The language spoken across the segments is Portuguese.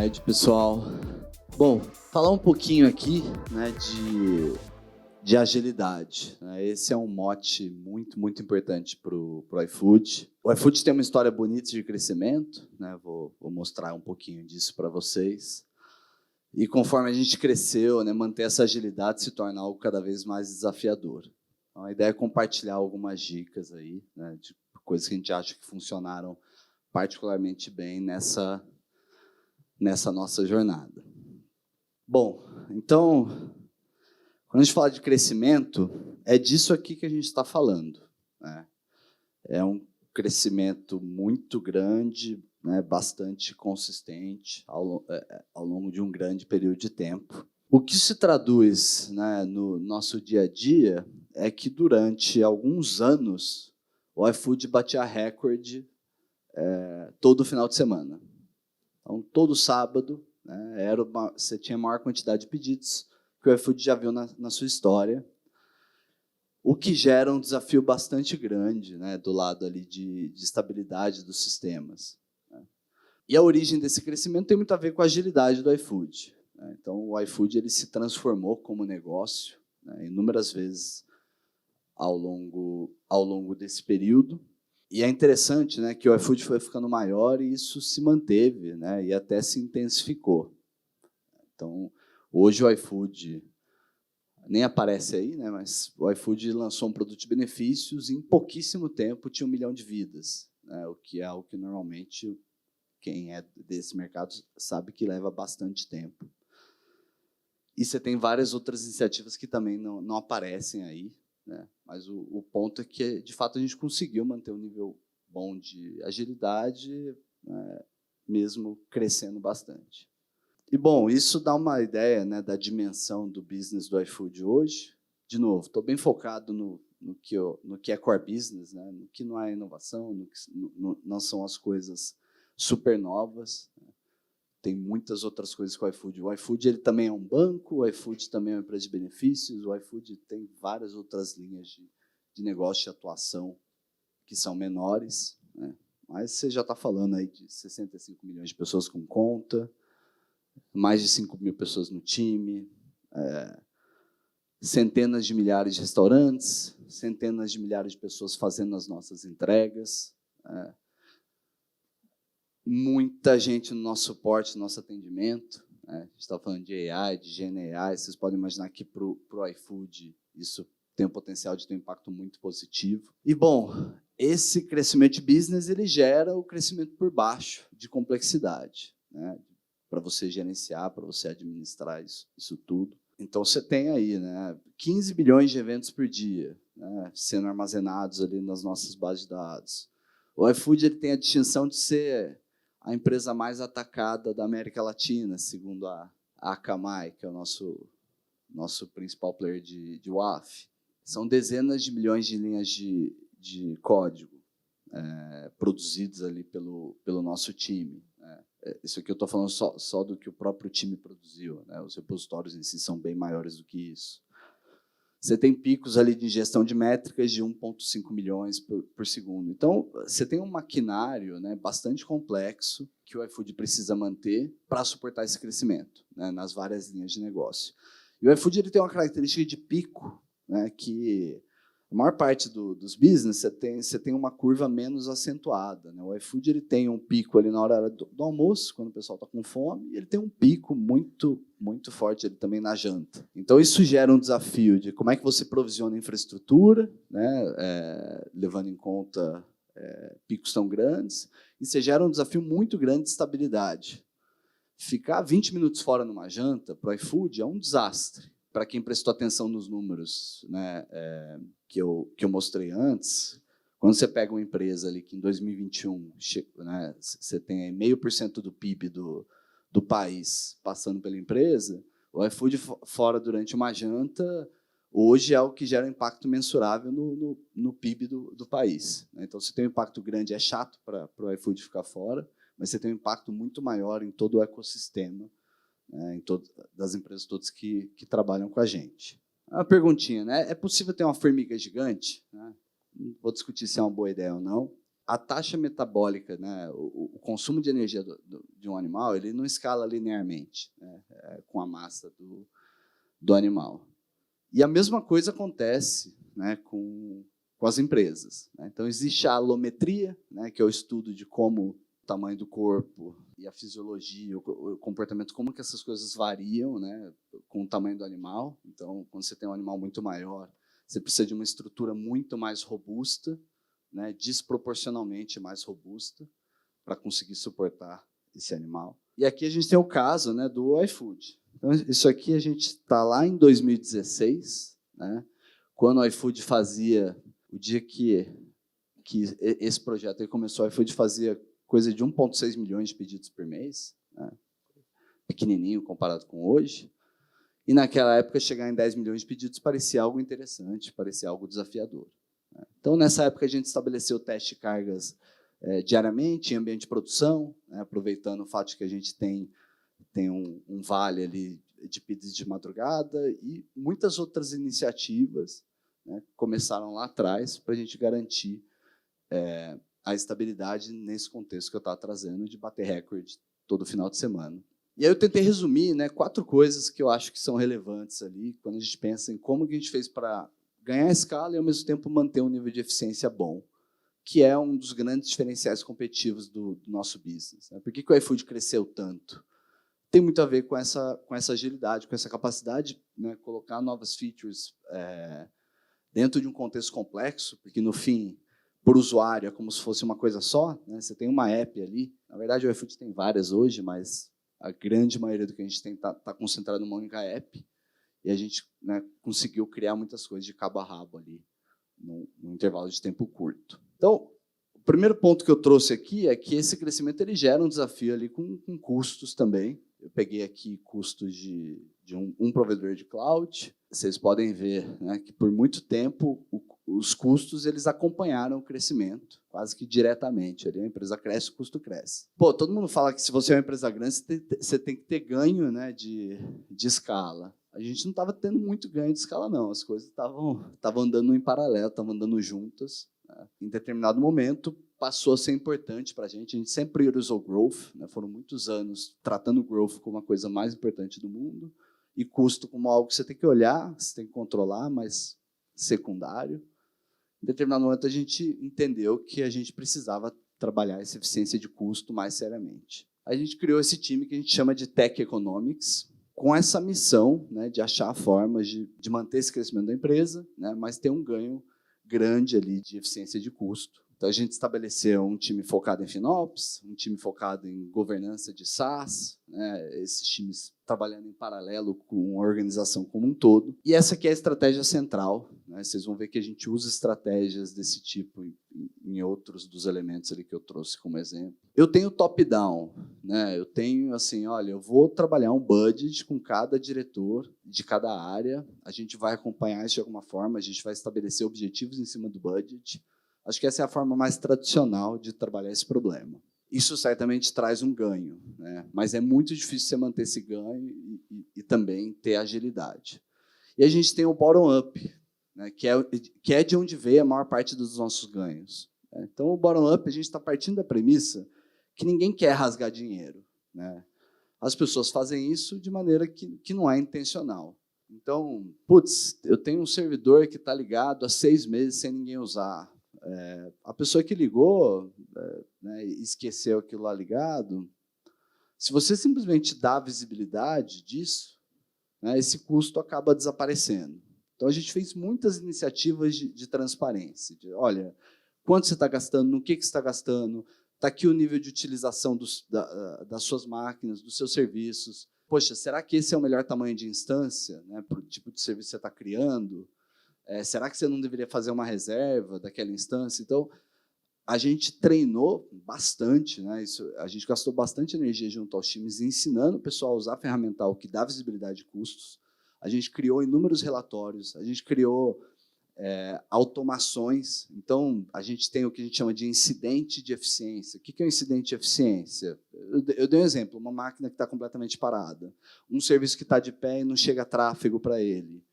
tarde, pessoal. Bom, falar um pouquinho aqui, né, de agilidade, né? Esse é um mote muito importante para o iFood. O iFood tem uma história bonita de crescimento, né? Vou mostrar um pouquinho disso para vocês. E conforme a gente cresceu, né, manter essa agilidade se torna algo cada vez mais desafiador. Então, a ideia é compartilhar algumas dicas aí, né, de coisas que a gente acha que funcionaram particularmente bem nessa nossa jornada. Bom, então, quando a gente fala de crescimento, é disso aqui que a gente está falando, né? É um crescimento muito grande, né, bastante consistente ao longo de um grande período de tempo. O que se traduz, né, no nosso dia a dia é que durante alguns anos o iFood batia recorde todo final de semana. Então, todo sábado, né, você tinha a maior quantidade de pedidos que o iFood já viu na sua história, o que gera um desafio bastante grande, né, do lado ali de estabilidade dos sistemas, né. E a origem desse crescimento tem muito a ver com a agilidade do iFood, né. Então, o iFood ele se transformou como negócio, né, inúmeras vezes ao longo desse período. E é interessante, né, que o iFood foi ficando maior e isso se manteve, né, e até se intensificou. Então, hoje o iFood nem aparece aí, né, mas o iFood lançou um produto de benefícios e em pouquíssimo tempo tinha 1 milhão de vidas, né, o que é algo que normalmente quem é desse mercado sabe que leva bastante tempo. E você tem várias outras iniciativas que também não aparecem aí, né? Mas o ponto é que, de fato, a gente conseguiu manter um nível bom de agilidade, né, mesmo crescendo bastante. E, bom, isso dá uma ideia, né, da dimensão do business do iFood hoje. De novo, estou bem focado no que é core business, né, no que não é inovação, no que não são as coisas super novas. Tem muitas outras coisas com o iFood. O iFood ele também é um banco, o iFood também é uma empresa de benefícios, o iFood tem várias outras linhas de negócio de atuação que são menores, né? Mas você já está falando aí de 65 milhões de pessoas com conta, mais de 5 mil pessoas no time, centenas de milhares de restaurantes, centenas de milhares de pessoas fazendo as nossas entregas, muita gente no nosso suporte, no nosso atendimento, né? A gente está falando de AI, de GenAI, vocês podem imaginar que para o iFood isso tem o potencial de ter um impacto muito positivo. E, bom, esse crescimento de business ele gera o crescimento por baixo de complexidade, né? Para você gerenciar, para você administrar isso tudo. Então, você tem aí, né, 15 bilhões de eventos por dia, né, sendo armazenados ali nas nossas bases de dados. O iFood ele tem a distinção de ser a empresa mais atacada da América Latina, segundo a Akamai, que é o nosso principal player de WAF. São dezenas de milhões de linhas de código produzidos ali pelo nosso time, né. Isso aqui eu estou falando só do que o próprio time produziu, né. Os repositórios em si são bem maiores do que isso. Você tem picos ali de ingestão de métricas de 1,5 milhões por segundo. Então, você tem um maquinário, né, bastante complexo que o iFood precisa manter para suportar esse crescimento, né, nas várias linhas de negócio. E o iFood ele tem uma característica de pico, né, que a maior parte dos business você tem uma curva menos acentuada, né? O iFood ele tem um pico ali na hora do almoço, quando o pessoal está com fome, e ele tem um pico muito forte ali também na janta. Então, isso gera um desafio de como é que você provisiona a infraestrutura, né, levando em conta picos tão grandes, e você gera um desafio muito grande de estabilidade. Ficar 20 minutos fora numa janta para o iFood é um desastre. Para quem prestou atenção nos números, né, que eu mostrei antes, quando você pega uma empresa ali que em 2021, né, você tem 0,5% do PIB do país passando pela empresa, o iFood fora durante uma janta, hoje é o que gera um impacto mensurável no PIB do país, né? Então, você tem um impacto grande, é chato para o iFood ficar fora, mas você tem um impacto muito maior em todo o ecossistema, das empresas todas que trabalham com a gente. Uma perguntinha, né? É possível ter uma formiga gigante? Né? Não vou discutir se é uma boa ideia ou não. a taxa metabólica, né, o consumo de energia de um animal, ele não escala linearmente, né, com a massa do animal. E a mesma coisa acontece, né, com as empresas, né? Então, existe a alometria, né, que é o estudo de como o tamanho do corpo e a fisiologia, o comportamento, como que essas coisas variam, né, com o tamanho do animal. Então, quando você tem um animal muito maior, você precisa de uma estrutura muito mais robusta, né, desproporcionalmente mais robusta, para conseguir suportar esse animal. E aqui a gente tem o caso, né, do iFood. Então, isso aqui a gente está lá em 2016, né, quando o iFood fazia, o dia que esse projeto aí começou, o iFood fazia coisa de 1,6 milhões de pedidos por mês, né, pequenininho comparado com hoje. E naquela época, chegar em 10 milhões de pedidos parecia algo interessante, parecia algo desafiador. Então, nessa época, a gente estabeleceu teste de cargas diariamente em ambiente de produção, né, aproveitando o fato de que a gente tem um vale ali de pedidos de madrugada e muitas outras iniciativas, né, começaram lá atrás para a gente garantir a estabilidade nesse contexto que eu estava trazendo de bater recorde todo final de semana. E aí eu tentei resumir, né, 4 coisas que eu acho que são relevantes ali quando a gente pensa em como que a gente fez para ganhar escala e, ao mesmo tempo, manter um nível de eficiência bom, que é um dos grandes diferenciais competitivos do nosso business, né? Por que o iFood cresceu tanto? Tem muito a ver com essa agilidade, com essa capacidade, né, colocar novas features dentro de um contexto complexo, porque, no fim, por usuário, é como se fosse uma coisa só, né? Você tem uma app ali. Na verdade, o iFood tem várias hoje, mas a grande maioria do que a gente tem está concentrado numa única app. E a gente, né, conseguiu criar muitas coisas de cabo a rabo ali, num intervalo de tempo curto. Então, o primeiro ponto que eu trouxe aqui é que esse crescimento ele gera um desafio ali com custos também. Eu peguei aqui custos de um provedor de cloud. Vocês podem ver, né, que, por muito tempo, os custos eles acompanharam o crescimento, quase que diretamente. Ali a empresa cresce, o custo cresce. Pô, todo mundo fala que, se você é uma empresa grande, você tem que ter ganho, né, de escala. A gente não estava tendo muito ganho de escala, não. As coisas estavam andando em paralelo, estavam andando juntas, né? Em determinado momento, passou a ser importante para a gente sempre priorizou growth, né? Foram muitos anos tratando growth como a coisa mais importante do mundo e custo como algo que você tem que olhar, que você tem que controlar, mas secundário. Em determinado momento, a gente entendeu que a gente precisava trabalhar essa eficiência de custo mais seriamente. A gente criou esse time que a gente chama de Tech Economics, com essa missão, né, de achar formas de manter esse crescimento da empresa, né, mas ter um ganho grande ali de eficiência de custo. Então, a gente estabeleceu um time focado em FinOps, um time focado em governança de SaaS, né, esses times trabalhando em paralelo com a organização como um todo. E essa aqui é a estratégia central, né? Vocês vão ver que a gente usa estratégias desse tipo em outros dos elementos ali que eu trouxe como exemplo. Eu tenho top-down, né? Eu tenho assim, olha, eu vou trabalhar um budget com cada diretor de cada área, a gente vai acompanhar isso de alguma forma, a gente vai estabelecer objetivos em cima do budget. Acho que essa é a forma mais tradicional de trabalhar esse problema. Isso certamente traz um ganho, né? Mas é muito difícil você manter esse ganho e também ter agilidade. E a gente tem o bottom-up, né? que é de onde veio a maior parte dos nossos ganhos. Né? Então, o bottom-up, a gente está partindo da premissa que ninguém quer rasgar dinheiro, né? As pessoas fazem isso de maneira que não é intencional. Então, putz, eu tenho um servidor que está ligado há 6 meses sem ninguém usar. A pessoa que ligou, né, e esqueceu aquilo lá ligado, se você simplesmente dá visibilidade disso, né, esse custo acaba desaparecendo. Então, a gente fez muitas iniciativas de transparência. Olha, quanto você está gastando, no que você está gastando, está aqui o nível de utilização das suas máquinas, dos seus serviços. Poxa, será que esse é o melhor tamanho de instância, né, para o tipo de serviço que você está criando? Será que você não deveria fazer uma reserva daquela instância? Então, a gente treinou bastante, né? A gente gastou bastante energia junto aos times, ensinando o pessoal a usar ferramental que dá visibilidade de custos. A gente criou inúmeros relatórios, a gente criou automações. Então, a gente tem o que a gente chama de incidente de eficiência. O que é um incidente de eficiência? Eu dei um exemplo, uma máquina que está completamente parada, um serviço que está de pé e não chega tráfego para ele.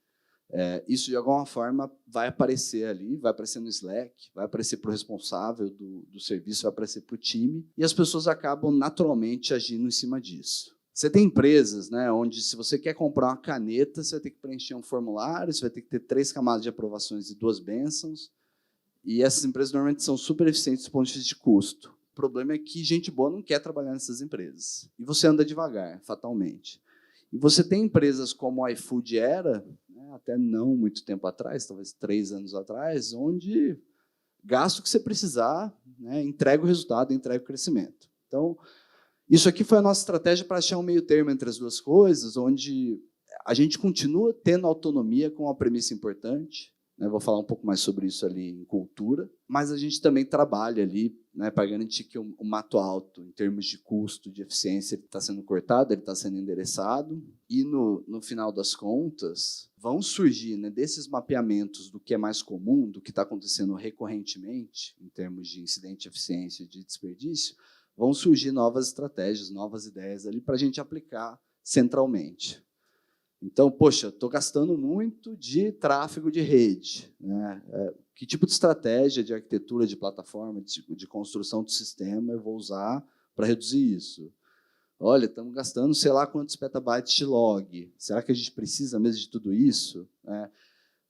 Isso, de alguma forma, vai aparecer ali, vai aparecer no Slack, vai aparecer para o responsável do serviço, vai aparecer para o time, e as pessoas acabam naturalmente agindo em cima disso. Você tem empresas, né, onde, se você quer comprar uma caneta, você vai ter que preencher um formulário, você vai ter que ter 3 camadas de aprovações e 2 bênçãos, e essas empresas normalmente são super eficientes do ponto de vista de custo. O problema é que gente boa não quer trabalhar nessas empresas, e você anda devagar, fatalmente. E você tem empresas como o iFood era, né, até não muito tempo atrás, talvez 3 anos atrás, onde gasta o que você precisar, né, entrega o resultado, entrega o crescimento. Então, isso aqui foi a nossa estratégia para achar um meio termo entre as duas coisas, onde a gente continua tendo autonomia com uma premissa importante, né, vou falar um pouco mais sobre isso ali em cultura, mas a gente também trabalha ali, né, para garantir que o mato alto, em termos de custo, de eficiência, ele está sendo cortado, ele está sendo endereçado, e no final das contas, vão surgir, né, desses mapeamentos do que é mais comum, do que está acontecendo recorrentemente, em termos de incidente de eficiência e de desperdício, vão surgir novas estratégias, novas ideias ali para a gente aplicar centralmente. Então, poxa, estou gastando muito de tráfego de rede, né? Que tipo de estratégia de arquitetura de plataforma, de construção do sistema eu vou usar para reduzir isso? Olha, estamos gastando sei lá quantos petabytes de log. Será que a gente precisa mesmo de tudo isso?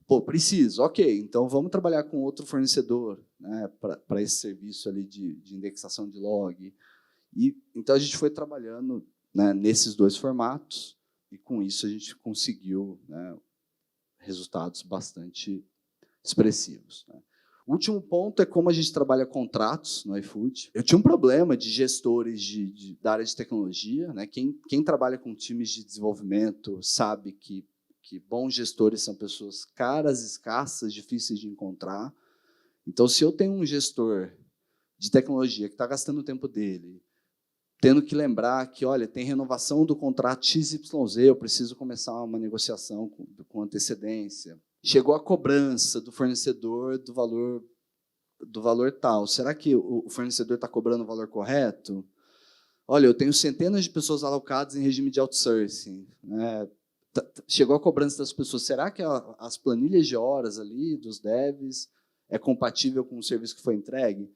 Pô, preciso. Ok, então vamos trabalhar com outro fornecedor, né, para esse serviço ali de indexação de log. E, então, a gente foi trabalhando, né, nesses 2 formatos, e com isso a gente conseguiu, né, resultados bastante expressivos, né. O último ponto é como a gente trabalha contratos no iFood. Eu tinha um problema de gestores da área de tecnologia, né. Quem trabalha com times de desenvolvimento sabe que bons gestores são pessoas caras, escassas, difíceis de encontrar. Então, se eu tenho um gestor de tecnologia que está gastando o tempo dele, tendo que lembrar que, olha, tem renovação do contrato XYZ, eu preciso começar uma negociação com antecedência. Chegou a cobrança do fornecedor do valor tal. Será que o fornecedor está cobrando o valor correto? Olha, eu tenho centenas de pessoas alocadas em regime de outsourcing, né? Chegou a cobrança das pessoas. Será que as planilhas de horas ali dos devs é compatível com o serviço que foi entregue?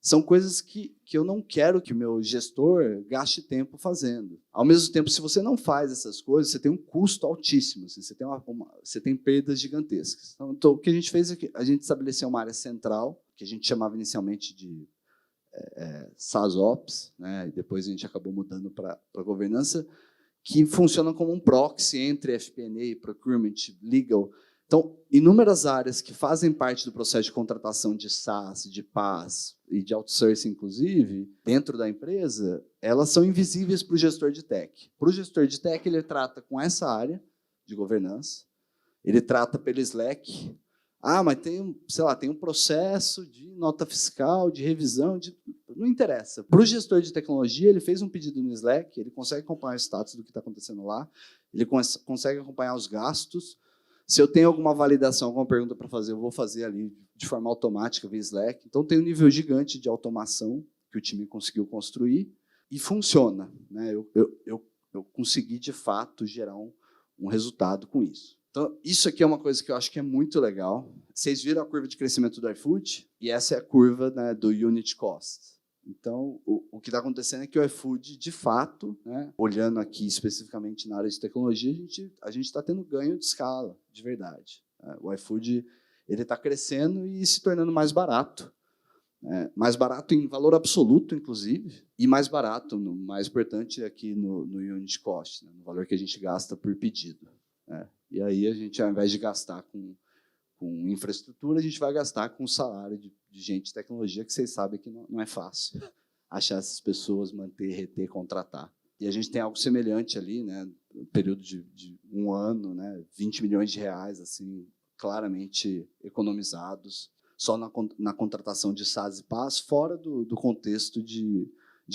São coisas que eu não quero que o meu gestor gaste tempo fazendo. Ao mesmo tempo, se você não faz essas coisas, você tem um custo altíssimo, assim, você tem perdas gigantescas. Então, o que a gente fez é que a gente estabeleceu uma área central, que a gente chamava inicialmente de SaaSOps, né, e depois a gente acabou mudando para governança, que funciona como um proxy entre FP&A, Procurement, Legal. Então, inúmeras áreas que fazem parte do processo de contratação de SaaS, de PaaS e de outsourcing, inclusive, dentro da empresa, elas são invisíveis para o gestor de tech. Para o gestor de tech, ele trata com essa área de governança, ele trata pelo Slack. Mas tem um processo de nota fiscal, de revisão, não interessa. Para o gestor de tecnologia, ele fez um pedido no Slack, ele consegue acompanhar o status do que está acontecendo lá, ele consegue acompanhar os gastos. Se eu tenho alguma validação, alguma pergunta para fazer, eu vou fazer ali de forma automática via Slack. Então, tem um nível gigante de automação que o time conseguiu construir e funciona, né? Eu consegui, de fato, gerar um resultado com isso. Então, isso aqui é uma coisa que eu acho que é muito legal. Vocês viram a curva de crescimento do iFood? E essa é a curva, né, do unit cost. Então, o que está acontecendo é que o iFood, de fato, né, olhando aqui especificamente na área de tecnologia, a gente está tendo ganho de escala, de verdade. O iFood está crescendo e se tornando mais barato. Mais barato em valor absoluto, inclusive, e mais barato, mais importante aqui no unit cost, né, no valor que a gente gasta por pedido. E aí, a gente, ao invés de gastar com infraestrutura, a gente vai gastar com salário de gente de tecnologia, que vocês sabem que não é fácil achar essas pessoas, manter, reter, contratar. E a gente tem algo semelhante ali, né, no período de 1 ano, né, 20 milhões de reais, assim, claramente economizados, só na contratação de SaaS e PaaS, fora do contexto de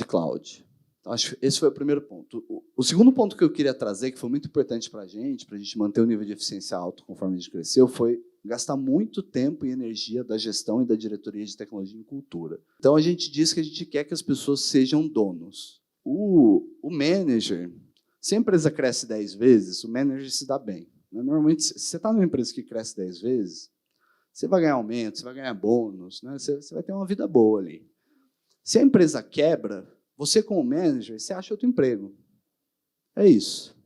cloud. Então, acho que esse foi o primeiro ponto. O segundo ponto que eu queria trazer, que foi muito importante para a gente manter o nível de eficiência alto conforme a gente cresceu, foi gastar muito tempo e energia da gestão e da diretoria de tecnologia em cultura. Então, a gente diz que a gente quer que as pessoas sejam donos. O manager, se a empresa cresce 10 vezes, o manager se dá bem. né? Normalmente, se você está numa empresa que cresce 10 vezes, você vai ganhar aumento, você vai ganhar bônus, né? Você vai ter uma vida boa ali. Se a empresa quebra, você como manager, você acha outro emprego. É isso.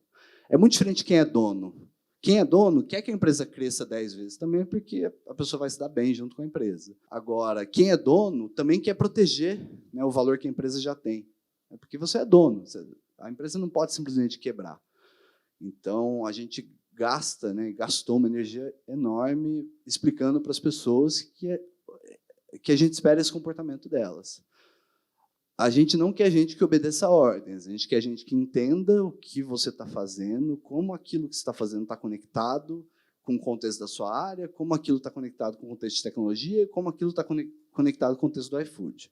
É muito diferente de quem é dono. Quem é dono quer que a empresa cresça 10 vezes também, porque a pessoa vai se dar bem junto com a empresa. Agora, quem é dono também quer proteger, né, o valor que a empresa já tem. É porque você é dono. A empresa não pode simplesmente quebrar. Então, a gente gasta, né, gastou uma energia enorme explicando para as pessoas que a gente espera esse comportamento delas. A gente não quer gente que obedeça a ordens, a gente quer gente que entenda o que você está fazendo, como aquilo que você está fazendo está conectado com o contexto da sua área, como aquilo está conectado com o contexto de tecnologia, como aquilo está conectado com o contexto do iFood.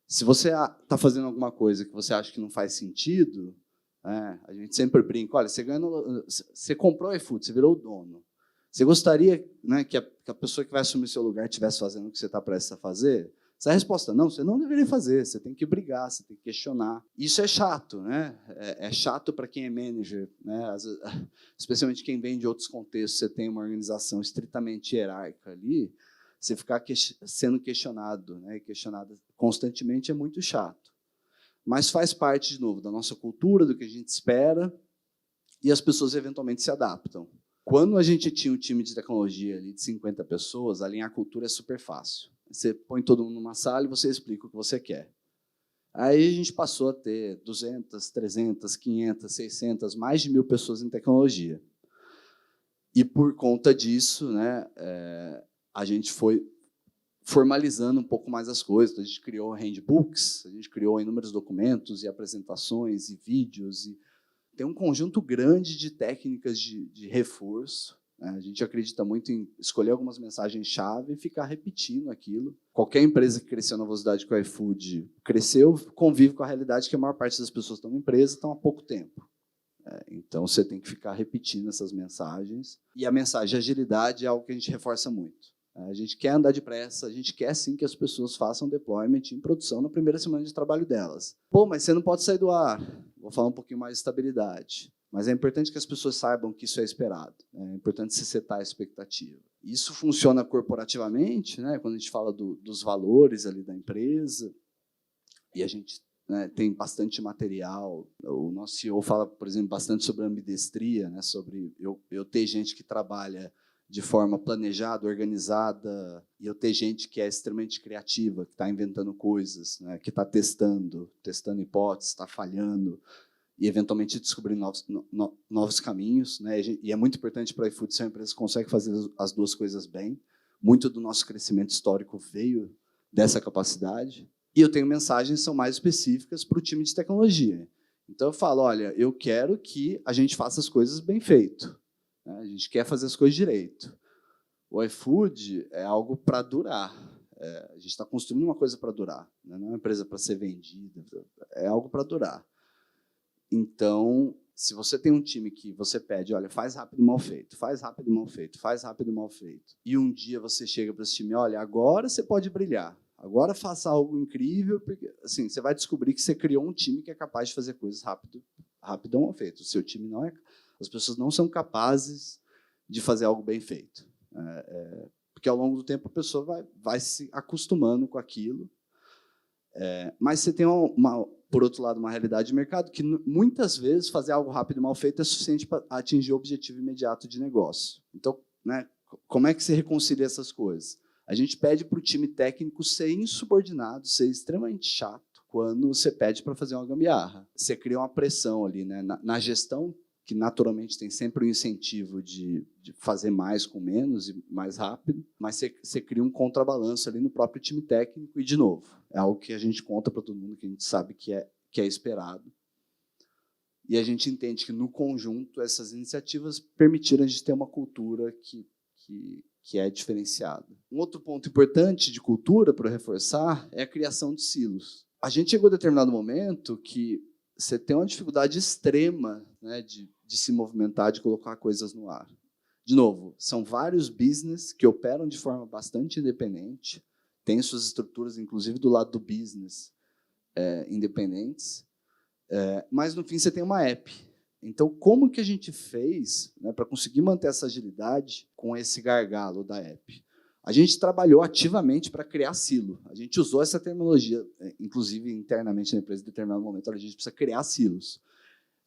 Se você está fazendo alguma coisa que você acha que não faz sentido, a gente sempre brinca, olha, você comprou o iFood, você virou o dono. Você gostaria, né, que a pessoa que vai assumir o seu lugar estivesse fazendo o que você está prestes a fazer? Se a resposta não, você não deveria fazer, você tem que brigar, você tem que questionar. Isso é chato, né? É chato para quem é manager, né? Especialmente quem vem de outros contextos, você tem uma organização estritamente hierárquica ali, você ficar sendo questionado, né? Questionado constantemente é muito chato. Mas faz parte, de novo, da nossa cultura, do que a gente espera, e as pessoas eventualmente se adaptam. Quando a gente tinha um time de tecnologia ali de 50 pessoas, alinhar a cultura é super fácil. Você põe todo mundo numa sala e você explica o que você quer. Aí a gente passou a ter 200, 300, 500, 600, mais de 1.000 pessoas em tecnologia. E por conta disso, né, a gente foi formalizando um pouco mais as coisas. A gente criou handbooks, a gente criou inúmeros documentos e apresentações e vídeos. E tem um conjunto grande de técnicas de reforço. A gente acredita muito em escolher algumas mensagens-chave e ficar repetindo aquilo. Qualquer empresa que cresceu na velocidade que o iFood cresceu, convive com a realidade que a maior parte das pessoas estão na empresa estão há pouco tempo. Então, você tem que ficar repetindo essas mensagens. E a mensagem de agilidade é algo que a gente reforça muito. A gente quer andar depressa, a gente quer, sim, que as pessoas façam deployment em produção na primeira semana de trabalho delas. Pô, mas você não pode sair do ar. Vou falar um pouquinho mais de estabilidade. Mas é importante que as pessoas saibam que isso é esperado. É importante se setar a expectativa. Isso funciona corporativamente, né, quando a gente fala dos valores ali da empresa, e a gente, né, tem bastante material. O nosso CEO fala, por exemplo, bastante sobre ambidestria, né, sobre eu ter gente que trabalha de forma planejada, organizada, e eu ter gente que é extremamente criativa, que está inventando coisas, né, que está testando hipóteses, está falhando, e eventualmente descobrir novos caminhos, né? E é muito importante para a iFood ser uma empresa que consegue fazer as duas coisas bem. Muito do nosso crescimento histórico veio dessa capacidade. E eu tenho mensagens que são mais específicas para o time de tecnologia. Então, eu falo, olha, eu quero que a gente faça as coisas bem feito, né? A gente quer fazer as coisas direito. O iFood é algo para durar. A gente está construindo uma coisa para durar, né? Não é uma empresa para ser vendida, é algo para durar. Então, se você tem um time que você pede, olha, faz rápido e mal feito, faz rápido e mal feito, faz rápido e mal feito, e um dia você chega para esse time, olha, agora você pode brilhar, agora faça algo incrível, porque assim, você vai descobrir que você criou um time que é capaz de fazer coisas rápido e mal feito. O seu time não é... As pessoas não são capazes de fazer algo bem feito. Porque, ao longo do tempo, a pessoa vai se acostumando com aquilo. Mas você tem, por outro lado, uma realidade de mercado que, muitas vezes, fazer algo rápido e mal feito é suficiente para atingir o objetivo imediato de negócio. Então, né, como é que se reconcilia essas coisas? A gente pede para o time técnico ser insubordinado, ser extremamente chato, quando você pede para fazer uma gambiarra. Você cria uma pressão ali, né, na gestão, que naturalmente tem sempre o incentivo de fazer mais com menos e mais rápido, mas você cria um contrabalanço ali no próprio time técnico e, de novo, é algo que a gente conta para todo mundo, que a gente sabe que é esperado. E a gente entende que, no conjunto, essas iniciativas permitiram a gente ter uma cultura que é diferenciada. Um outro ponto importante de cultura, para reforçar, é a criação de silos. A gente chegou a determinado momento que você tem uma dificuldade extrema, né, de se movimentar, de colocar coisas no ar. De novo, são vários business que operam de forma bastante independente, têm suas estruturas, inclusive do lado do business, independentes, mas, no fim, você tem uma app. Então, como que a gente fez, né, para conseguir manter essa agilidade com esse gargalo da app? A gente trabalhou ativamente para criar silo. A gente usou essa terminologia, inclusive internamente na empresa, em determinado momento, a gente precisa criar silos.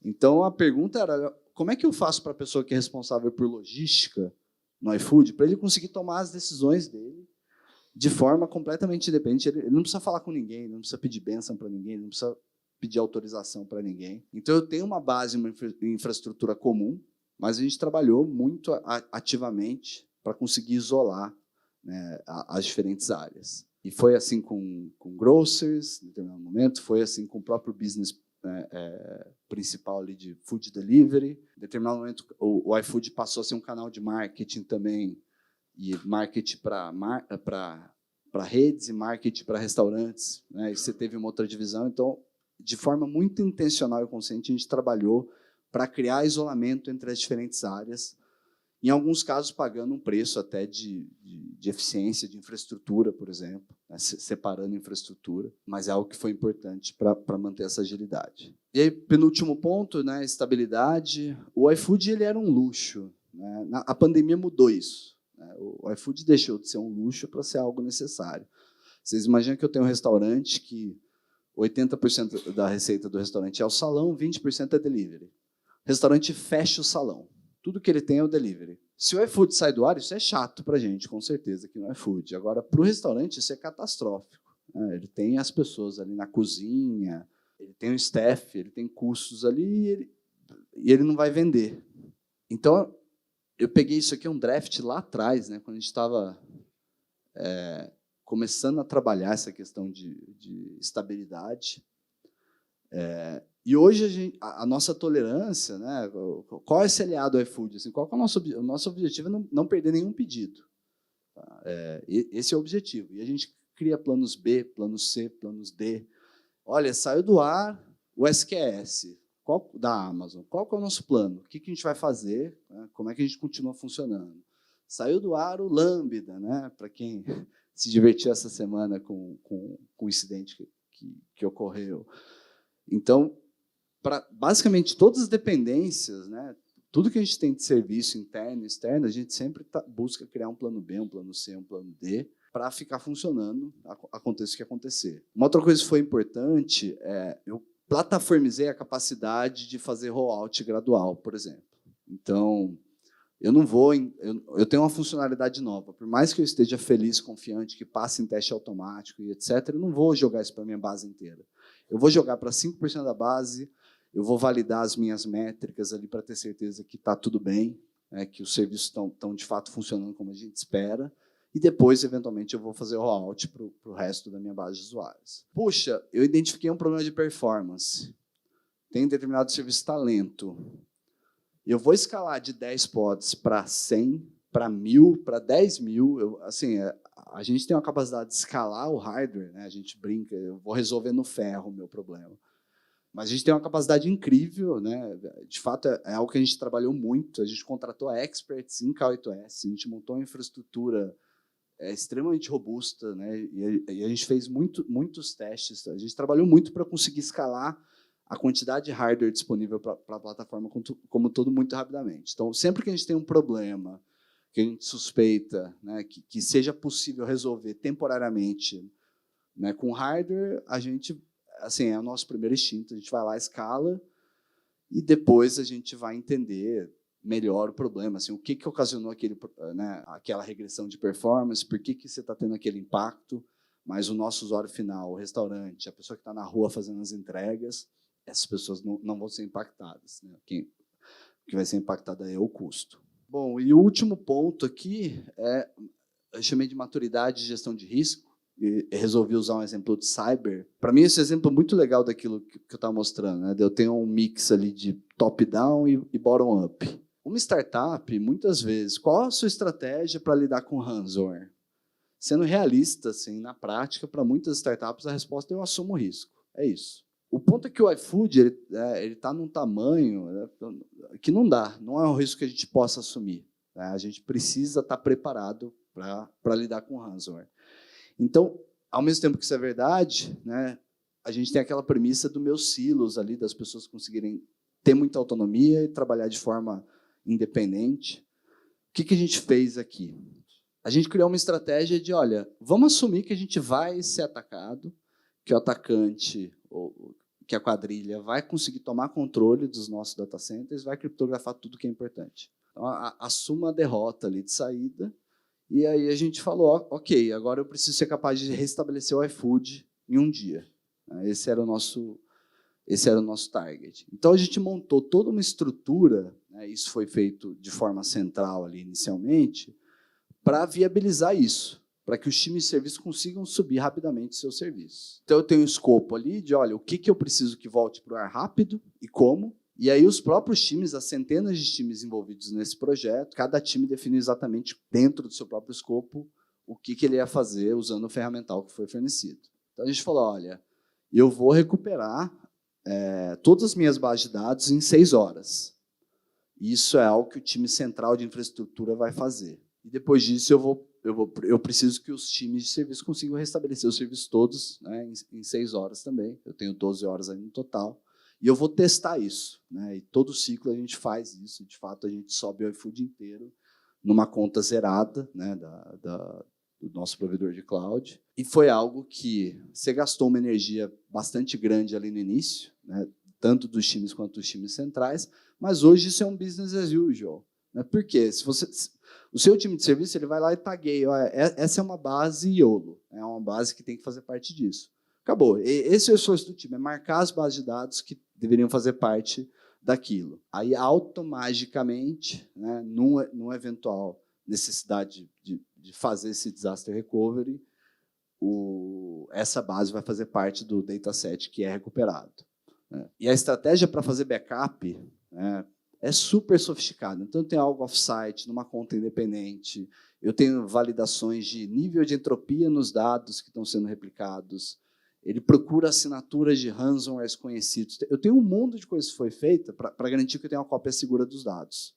Então, a pergunta era, como é que eu faço para a pessoa que é responsável por logística no iFood, para ele conseguir tomar as decisões dele de forma completamente independente? Ele não precisa falar com ninguém, ele não precisa pedir bênção para ninguém, ele não precisa pedir autorização para ninguém. Então, eu tenho uma base, uma infraestrutura comum, mas a gente trabalhou muito ativamente para conseguir isolar, né, as diferentes áreas. E foi assim com grocers, em determinado momento, foi assim com o próprio business principal ali de food delivery. Em determinado momento, o iFood passou a ser um canal de marketing também, e marketing para redes e marketing para restaurantes, né? E você teve uma outra divisão. Então, de forma muito intencional e consciente, a gente trabalhou para criar isolamento entre as diferentes áreas, em alguns casos pagando um preço até de eficiência, de infraestrutura, por exemplo, né, separando infraestrutura, mas é algo que foi importante para manter essa agilidade. E aí, penúltimo ponto, né, estabilidade. O iFood ele era um luxo, né? A pandemia mudou isso, né? O iFood deixou de ser um luxo para ser algo necessário. Vocês imaginam que eu tenho um restaurante que 80% da receita do restaurante é o salão, 20% é delivery. O restaurante fecha o salão. Tudo que ele tem é o delivery. Se o iFood sai do ar, isso é chato para a gente, com certeza, que no iFood. Agora, para o restaurante, isso é catastrófico, né? Ele tem as pessoas ali na cozinha, ele tem o staff, ele tem custos ali e ele não vai vender. Então, eu peguei isso aqui, um draft lá atrás, né, quando a gente estava começando a trabalhar essa questão de estabilidade. E hoje a nossa tolerância, né, qual é esse SLA do iFood? Assim, qual é o nosso objetivo? É não perder nenhum pedido. Tá? Esse é o objetivo. E a gente cria planos B, planos C, planos D. Olha, saiu do ar o SQS da Amazon. Qual que é o nosso plano? O que a gente vai fazer? Né? Como é que a gente continua funcionando? Saiu do ar o Lambda, né, para quem se divertiu essa semana com o incidente que ocorreu. Então, basicamente, todas as dependência, né, tudo que a gente tem de serviço interno e externo, a gente sempre busca criar um plano B, um plano C, um plano D, para ficar funcionando, aconteça o que acontecer. Uma outra coisa que foi importante, eu plataformizei a capacidade de fazer rollout gradual, por exemplo. Então, eu tenho uma funcionalidade nova, por mais que eu esteja feliz, confiante, que passe em teste automático e etc., eu não vou jogar isso para a minha base inteira. Eu vou jogar para 5% da base, eu vou validar as minhas métricas ali para ter certeza que está tudo bem, né, que os serviços estão de fato funcionando como a gente espera, e depois, eventualmente, eu vou fazer o rollout para o resto da minha base de usuários. Puxa, eu identifiquei um problema de performance. Tem determinado serviço que está lento. Eu vou escalar de 10 pods para 100, para 1.000, para 10.000. A gente tem uma capacidade de escalar o hardware, né? A gente brinca, eu vou resolver no ferro o meu problema. Mas a gente tem uma capacidade incrível, né? De fato, é algo que a gente trabalhou muito. A gente contratou experts em K8S, a gente montou uma infraestrutura extremamente robusta, né? E a gente fez muitos testes. A gente trabalhou muito para conseguir escalar a quantidade de hardware disponível para a plataforma como todo muito rapidamente. Então, sempre que a gente tem um problema que a gente suspeita, né, que seja possível resolver temporariamente, né, com hardware, a gente, assim, é o nosso primeiro instinto, a gente vai lá, escala, e depois a gente vai entender melhor o problema, assim, o que ocasionou aquela regressão de performance, por que você está tendo aquele impacto, mas o nosso usuário final, o restaurante, a pessoa que está na rua fazendo as entregas, essas pessoas não vão ser impactadas, né? O que vai ser impactado é o custo. Bom, e o último ponto aqui eu chamei de maturidade de gestão de risco, e resolvi usar um exemplo de cyber. Para mim, esse exemplo é muito legal daquilo que eu estava mostrando, né? Eu tenho um mix ali de top-down e bottom-up. Uma startup, muitas vezes, qual a sua estratégia para lidar com ransomware? Sendo realista, assim, na prática, para muitas startups, a resposta é eu assumo o risco. É isso. O ponto é que o iFood ele está num tamanho, né, que não é um risco que a gente possa assumir. Né? A gente precisa estar preparado para lidar com ransomware. Então, ao mesmo tempo que isso é verdade, né, a gente tem aquela premissa dos meus silos ali, das pessoas conseguirem ter muita autonomia e trabalhar de forma independente. O que a gente fez aqui? A gente criou uma estratégia de, olha, vamos assumir que a gente vai ser atacado, que o atacante, ou que a quadrilha vai conseguir tomar controle dos nossos data centers, vai criptografar tudo que é importante. Então, assuma a derrota ali de saída, e aí a gente falou, ok, agora eu preciso ser capaz de restabelecer o iFood em um dia. Esse era o nosso target. Então, a gente montou toda uma estrutura, né, isso foi feito de forma central ali inicialmente, para viabilizar isso, para que os times de serviço consigam subir rapidamente seus serviços. Então, eu tenho um escopo ali de, olha, o que eu preciso que volte para o ar rápido e como, e aí os próprios times, as centenas de times envolvidos nesse projeto, cada time definiu exatamente dentro do seu próprio escopo o que ele ia fazer usando o ferramental que foi fornecido. Então, a gente falou, olha, eu vou recuperar todas as minhas bases de dados em 6 horas. Isso é algo que o time central de infraestrutura vai fazer. E depois disso, eu preciso que os times de serviço consigam restabelecer os serviços todos, né, em 6 horas também. Eu tenho 12 horas aí no total. E eu vou testar isso. Né, e todo ciclo a gente faz isso. De fato, a gente sobe o iFood inteiro numa conta zerada, né, do nosso provedor de cloud. E foi algo que você gastou uma energia bastante grande ali no início, né, tanto dos times quanto dos times centrais, mas hoje isso é um business as usual. Né, por quê? O seu time de serviço ele vai lá e tagueia, essa é uma base YOLO, é uma base que tem que fazer parte disso. Acabou. Esse é o esforço do time, é marcar as bases de dados que deveriam fazer parte daquilo. Aí, automaticamente, né, numa eventual necessidade de fazer esse disaster recovery, essa base vai fazer parte do dataset que é recuperado. Né? E a estratégia para fazer backup, né, é super sofisticado. Então, eu tenho algo off-site, numa conta independente, eu tenho validações de nível de entropia nos dados que estão sendo replicados, ele procura assinaturas de ransomwares conhecidos. Eu tenho um mundo de coisas que foi feita para garantir que eu tenho uma cópia segura dos dados.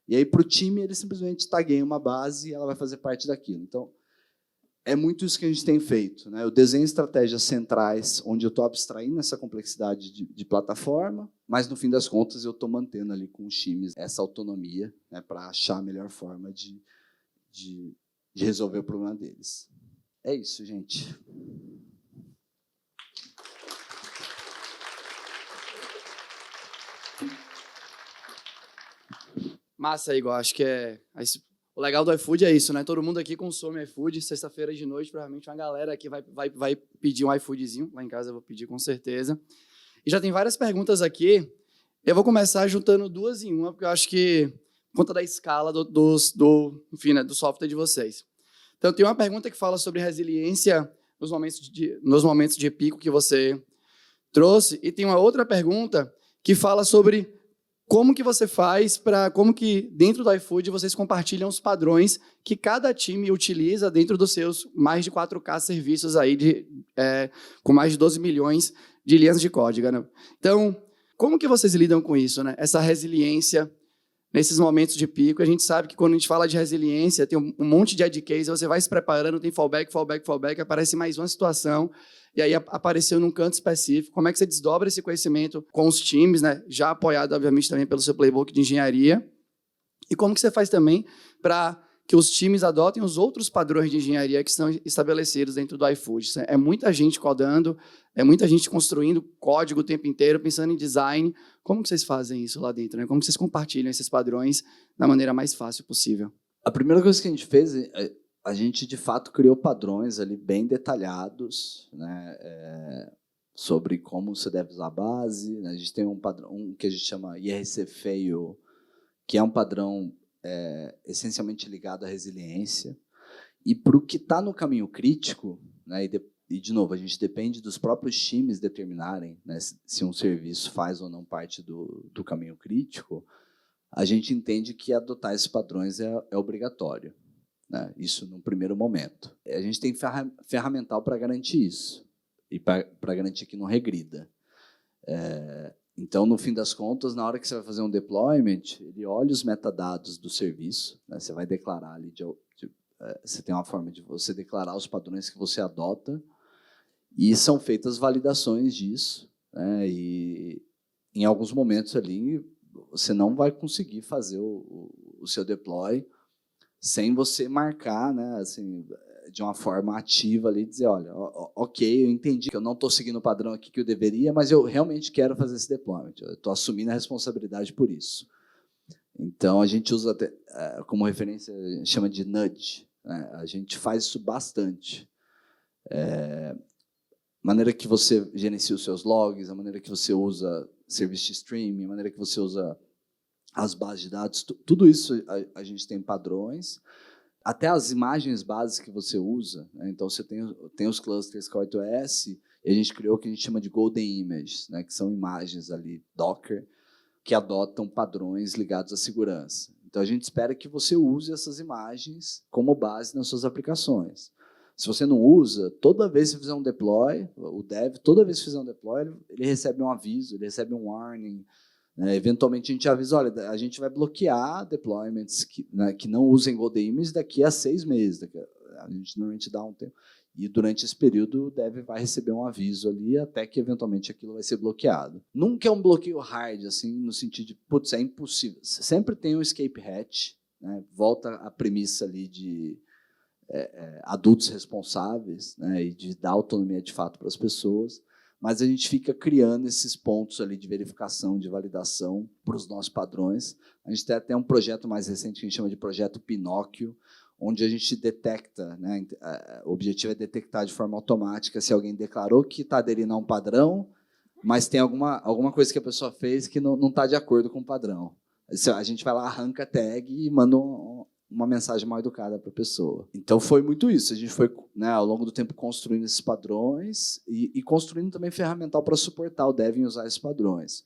E aí, para o time, ele simplesmente tagueia uma base e ela vai fazer parte daquilo. Então, é muito isso que a gente tem feito. Né? Eu desenho estratégias centrais, onde eu estou abstraindo essa complexidade de plataforma, mas, no fim das contas, eu estou mantendo ali com os times essa autonomia, né, para achar a melhor forma de resolver o problema deles. É isso, gente. Massa, Igor. Acho que o legal do iFood é isso, né? Todo mundo aqui consome iFood. Sexta-feira de noite, provavelmente uma galera aqui vai pedir um iFoodzinho. Lá em casa eu vou pedir, com certeza. E já tem várias perguntas aqui. Eu vou começar juntando duas em uma, porque eu acho que, por conta da escala enfim, né, do software de vocês. Então, tem uma pergunta que fala sobre resiliência nos momentos de pico que você trouxe. E tem uma outra pergunta que fala sobre como que você faz como que dentro do iFood vocês compartilham os padrões que cada time utiliza dentro dos seus mais de 4K serviços aí com mais de 12 milhões de linhas de código, né? Então, como que vocês lidam com isso, né? Essa resiliência nesses momentos de pico. A gente sabe que quando a gente fala de resiliência, tem um monte de edge case, você vai se preparando, tem fallback, aparece mais uma situação, e aí apareceu num canto específico. Como é que você desdobra esse conhecimento com os times, né? Já apoiado, obviamente, também pelo seu playbook de engenharia. E como que você faz também para que os times adotem os outros padrões de engenharia que estão estabelecidos dentro do iFood? É muita gente codando, é muita gente construindo código o tempo inteiro, pensando em design. Como que vocês fazem isso lá dentro, né? Como que vocês compartilham esses padrões da maneira mais fácil possível? A primeira coisa que a gente fez, a gente, de fato, criou padrões ali bem detalhados, né, sobre como você deve usar a base. Né? A gente tem um padrão que a gente chama IRC Fail, que é um padrão essencialmente ligado à resiliência. E para o que está no caminho crítico, né, e, de novo, a gente depende dos próprios times determinarem, né, se um serviço faz ou não parte do caminho crítico, a gente entende que adotar esses padrões é obrigatório. Né, isso num primeiro momento. A gente tem ferramental para garantir isso, e para garantir que não regrida. Então, no fim das contas, na hora que você vai fazer um deployment, ele olha os metadados do serviço, né, você vai declarar ali, você tem uma forma de você declarar os padrões que você adota, e são feitas validações disso, né, e em alguns momentos ali, você não vai conseguir fazer o seu deploy sem você marcar, né, assim, de uma forma ativa ali, dizer, olha, ok, eu entendi que eu não estou seguindo o padrão aqui que eu deveria, mas eu realmente quero fazer esse deployment, eu estou assumindo a responsabilidade por isso. Então, a gente usa até, como referência, chama de nudge, né? A gente faz isso bastante. Maneira que você gerencia os seus logs, a maneira que você usa serviço de streaming, a maneira que você usa as bases de dados, tudo isso a gente tem padrões. Até as imagens bases que você usa, né? Então, você tem os clusters K8s, e a gente criou o que a gente chama de Golden Images, né? Que são imagens ali, Docker, que adotam padrões ligados à segurança. Então, a gente espera que você use essas imagens como base nas suas aplicações. Se você não usa, toda vez que você fizer um deploy, o dev, toda vez que fizer um deploy, ele recebe um aviso, ele recebe um warning. Né? Eventualmente, a gente avisa, olha, a gente vai bloquear deployments que não usem Golden Images daqui a 6 meses. A gente normalmente dá um tempo. E durante esse período, o dev vai receber um aviso ali, até que, eventualmente, aquilo vai ser bloqueado. Nunca é um bloqueio hard, assim, no sentido de, putz, é impossível. Sempre tem um escape hatch, né? Volta a premissa ali de adultos responsáveis, né? E de dar autonomia de fato para as pessoas, mas a gente fica criando esses pontos ali de verificação, de validação para os nossos padrões. A gente tem até um projeto mais recente que a gente chama de Projeto Pinóquio, onde a gente detecta, né, o objetivo é detectar de forma automática se alguém declarou que está aderindo a um padrão, mas tem alguma coisa que a pessoa fez que não está de acordo com o padrão. A gente vai lá, arranca a tag e manda uma mensagem mal educada para a pessoa. Então, foi muito isso. A gente foi, né, ao longo do tempo, construindo esses padrões e construindo também ferramental para suportar o dev em usar esses padrões.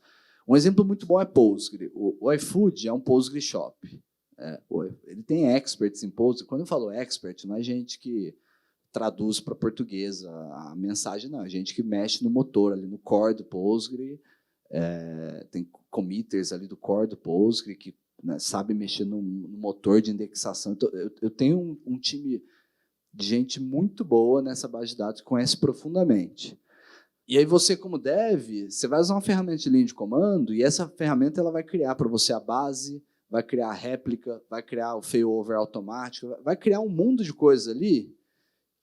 Um exemplo muito bom é Postgre. O iFood é um Postgre Shop. Ele tem experts em Postgre. Quando eu falo expert, não é gente que traduz para português a mensagem, não. É gente que mexe no motor, ali no core do Postgre. Tem committers ali do core do Postgre que, né, sabe mexer no motor de indexação. Então, eu tenho um time de gente muito boa nessa base de dados que conhece profundamente. E aí você, como dev, você vai usar uma ferramenta de linha de comando e essa ferramenta ela vai criar para você a base, vai criar a réplica, vai criar o failover automático, vai criar um mundo de coisas ali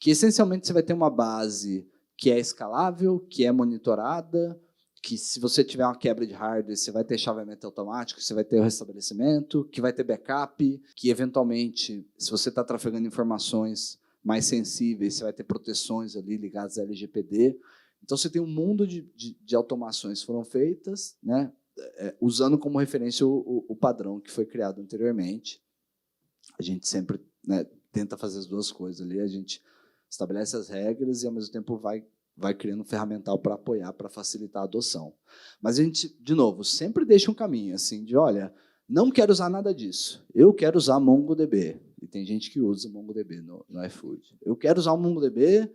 que, essencialmente, você vai ter uma base que é escalável, que é monitorada, que se você tiver uma quebra de hardware, você vai ter chaveamento automático, você vai ter o restabelecimento, que vai ter backup, que, eventualmente, se você está trafegando informações mais sensíveis, você vai ter proteções ali ligadas à LGPD. Então, você tem um mundo de automações que foram feitas, né, usando como referência o padrão que foi criado anteriormente. A gente sempre, né, tenta fazer as duas coisas ali. A gente estabelece as regras e, ao mesmo tempo, vai criando um ferramental para apoiar, para facilitar a adoção. Mas a gente, de novo, sempre deixa um caminho assim de, olha, não quero usar nada disso. Eu quero usar MongoDB. E tem gente que usa MongoDB no iFood. Eu quero usar o MongoDB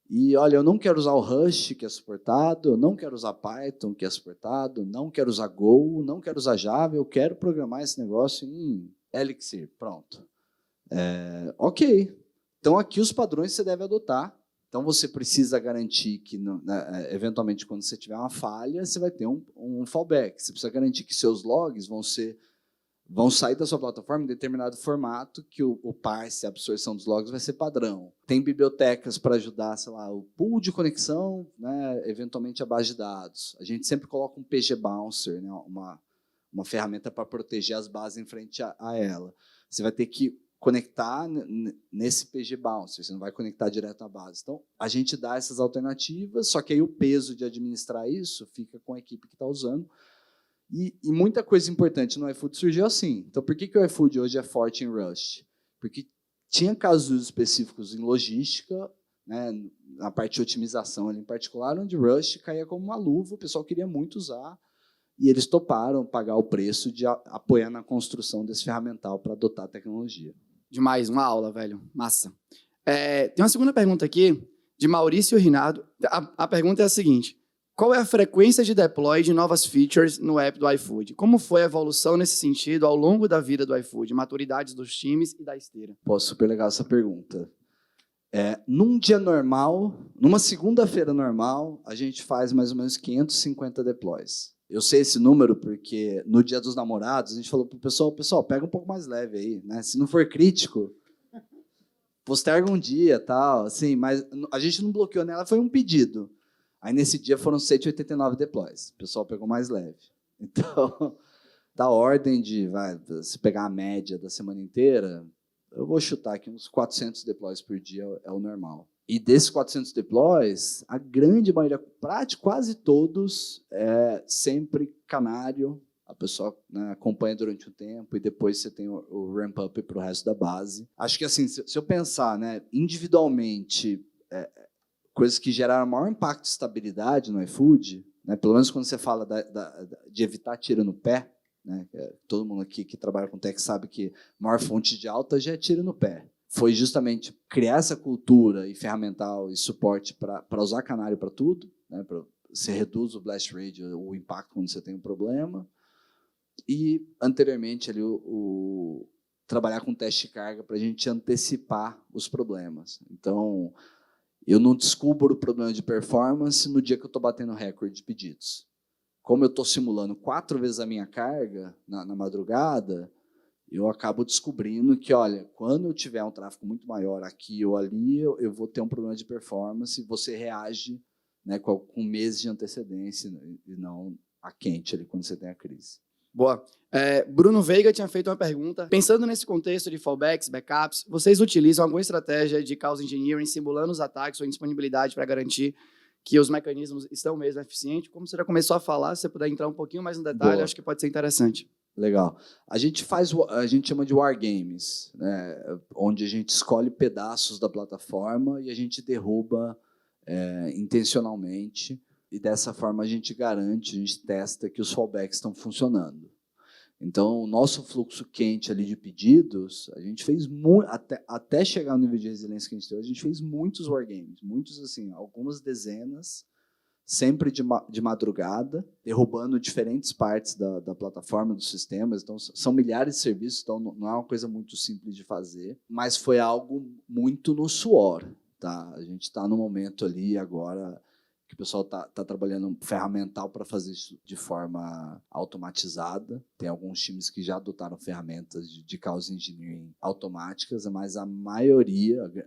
e, olha, eu não quero usar o Rush, que é suportado, eu não quero usar Python, que é suportado, não quero usar Go, não quero usar Java, eu quero programar esse negócio em Elixir. Pronto. Ok. Então, aqui os padrões você deve adotar. Então, você precisa garantir que, né, eventualmente, quando você tiver uma falha, você vai ter um fallback. Você precisa garantir que seus logs vão sair da sua plataforma em determinado formato, que o parse, a absorção dos logs vai ser padrão. Tem bibliotecas para ajudar, sei lá, o pool de conexão, né, eventualmente a base de dados. A gente sempre coloca um PG Bouncer, né, uma ferramenta para proteger as bases em frente a ela. Você vai ter que conectar nesse PG Bouncer, você não vai conectar direto à base. Então, a gente dá essas alternativas, só que aí o peso de administrar isso fica com a equipe que está usando. E muita coisa importante no iFood surgiu assim. Então, por que o iFood hoje é forte em Rust? Porque tinha casos específicos em logística, né, na parte de otimização ali em particular, onde Rust caía como uma luva, o pessoal queria muito usar, e eles toparam pagar o preço de apoiar na construção desse ferramental para adotar a tecnologia. Demais, uma aula, velho. Massa. Tem uma segunda pergunta aqui, de Maurício Rinaldo. A pergunta é a seguinte: qual é a frequência de deploy de novas features no app do iFood? Como foi a evolução nesse sentido ao longo da vida do iFood, maturidade dos times e da esteira? Pô, super legal essa pergunta. Num dia normal, numa segunda-feira normal, a gente faz mais ou menos 550 deploys. Eu sei esse número porque no Dia dos Namorados a gente falou pro pessoal, pega um pouco mais leve aí, né? Se não for crítico, posterga um dia, tal, assim, mas a gente não bloqueou nela, foi um pedido. Aí nesse dia foram 189 deploys. O pessoal pegou mais leve. Então, da ordem de, se pegar a média da semana inteira, eu vou chutar aqui uns 400 deploys por dia é o normal. E desses 400 deploys, a grande maioria, quase todos, é sempre canário. A pessoa, né, acompanha durante um tempo e depois você tem o ramp-up para o resto da base. Acho que, assim, se eu pensar, né, individualmente, coisas que geraram maior impacto de estabilidade no iFood, né, pelo menos quando você fala de evitar tiro no pé, né, todo mundo aqui que trabalha com tech sabe que a maior fonte de alta já é tiro no pé. Foi justamente criar essa cultura e ferramental e suporte para usar canário para tudo, né, você reduz o blast rate, o impacto quando você tem um problema. E, anteriormente, ali, trabalhar com teste de carga para a gente antecipar os problemas. Então, eu não descubro o problema de performance no dia que eu estou batendo recorde de pedidos. Como eu estou simulando 4 vezes a minha carga na madrugada, eu acabo descobrindo que, olha, quando eu tiver um tráfego muito maior aqui ou ali, eu vou ter um problema de performance e você reage, né, com meses de antecedência e não a quente ali quando você tem a crise. Boa. Bruno Veiga tinha feito uma pergunta. Pensando nesse contexto de fallbacks, backups, vocês utilizam alguma estratégia de chaos engineering simulando os ataques ou indisponibilidade para garantir que os mecanismos estão mesmo eficientes? Como você já começou a falar, se você puder entrar um pouquinho mais no detalhe, Boa. acho que pode ser interessante. Legal. A gente chama de wargames, né, onde a gente escolhe pedaços da plataforma e a gente derruba intencionalmente. E dessa forma a gente garante, a gente testa que os fallbacks estão funcionando. Então, o nosso fluxo quente ali de pedidos, a gente fez até chegar no nível de resiliência que a gente tem, a gente fez muitos wargames, muitos assim, algumas dezenas, sempre de madrugada, derrubando diferentes partes da plataforma, dos sistemas. Então, são milhares de serviços, então não é uma coisa muito simples de fazer, mas foi algo muito no suor. Tá? A gente está no momento ali agora que o pessoal está trabalhando ferramental para fazer isso de forma automatizada. Tem alguns times que já adotaram ferramentas de chaos engineering automáticas, mas a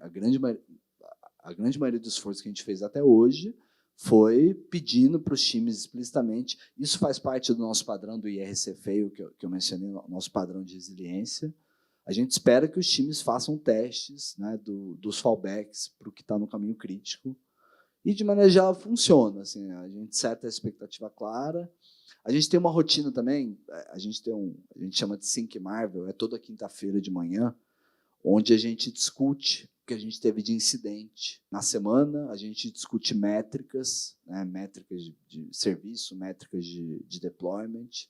grande maioria dos esforços que a gente fez até hoje foi pedindo para os times explicitamente. Isso faz parte do nosso padrão do IRC Fail, que eu mencionei, nosso padrão de resiliência. A gente espera que os times façam testes, né, dos fallbacks para o que está no caminho crítico. E, de maneira geral, funciona. Assim, a gente seta a expectativa clara. A gente tem uma rotina também, a gente chama de Sync Marvel, é toda quinta-feira de manhã, onde a gente discute o que a gente teve de incidente. Na semana, a gente discute métricas, né, métricas de serviço, métricas de deployment,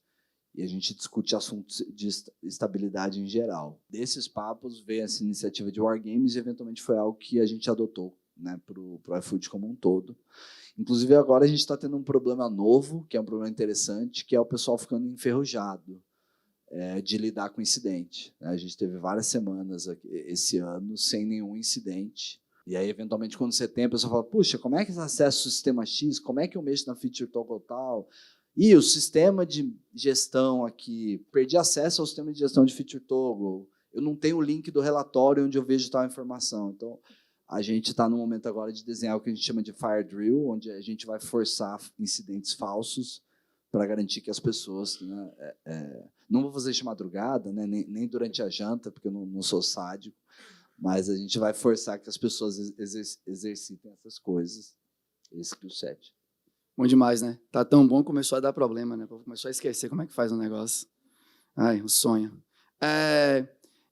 e a gente discute assuntos de estabilidade em geral. Desses papos veio essa iniciativa de Wargames e, eventualmente, foi algo que a gente adotou, né, para o iFood como um todo. Inclusive, agora a gente está tendo um problema novo, que é um problema interessante, que é o pessoal ficando enferrujado de lidar com incidente. A gente teve várias semanas esse ano sem nenhum incidente. E aí, eventualmente, quando você tem, a pessoa fala, puxa, como é que eu acesso o sistema X? Como é que eu mexo na feature toggle tal? E o sistema de gestão aqui, perdi acesso ao sistema de gestão de feature toggle. Eu não tenho o link do relatório onde eu vejo tal informação. Então, a gente está no momento agora de desenhar o que a gente chama de fire drill, onde a gente vai forçar incidentes falsos para garantir que as pessoas, né, não vou fazer de madrugada, né, nem durante a janta, porque eu não sou sádico, mas a gente vai forçar que as pessoas exercitem essas coisas. Esse que é o 7. Bom demais, né? Tá tão bom que começou a dar problema, né? Começou a esquecer como é que faz o negócio. Ai, um sonho.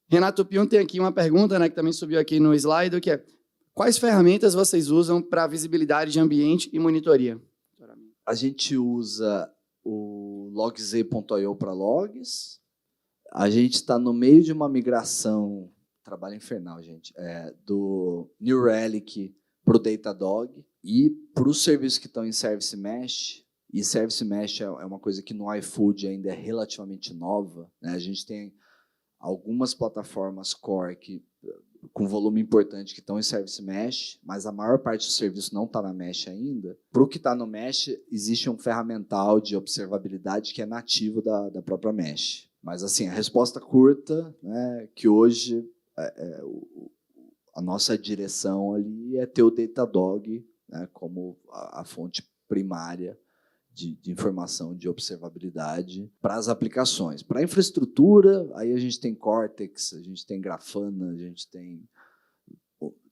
Renato Pion tem aqui uma pergunta, né, que também subiu aqui no slide, que é: quais ferramentas vocês usam para visibilidade de ambiente e monitoria? A gente usa o logz.io para logs. A gente está no meio de uma migração, trabalho infernal, gente, do New Relic para o Datadog e para os serviços que estão em Service Mesh. E Service Mesh é uma coisa que no iFood ainda é relativamente nova, né? A gente tem algumas plataformas core que com volume importante que estão em Service Mesh, mas a maior parte do serviço não está na Mesh ainda. Para o que está no Mesh, existe um ferramental de observabilidade que é nativo da própria Mesh. Mas, assim, a resposta curta, né, que hoje a nossa direção ali é ter o Datadog, né, como a fonte primária de informação, de observabilidade para as aplicações. Para a infraestrutura, aí a gente tem Cortex, a gente tem Grafana, a gente tem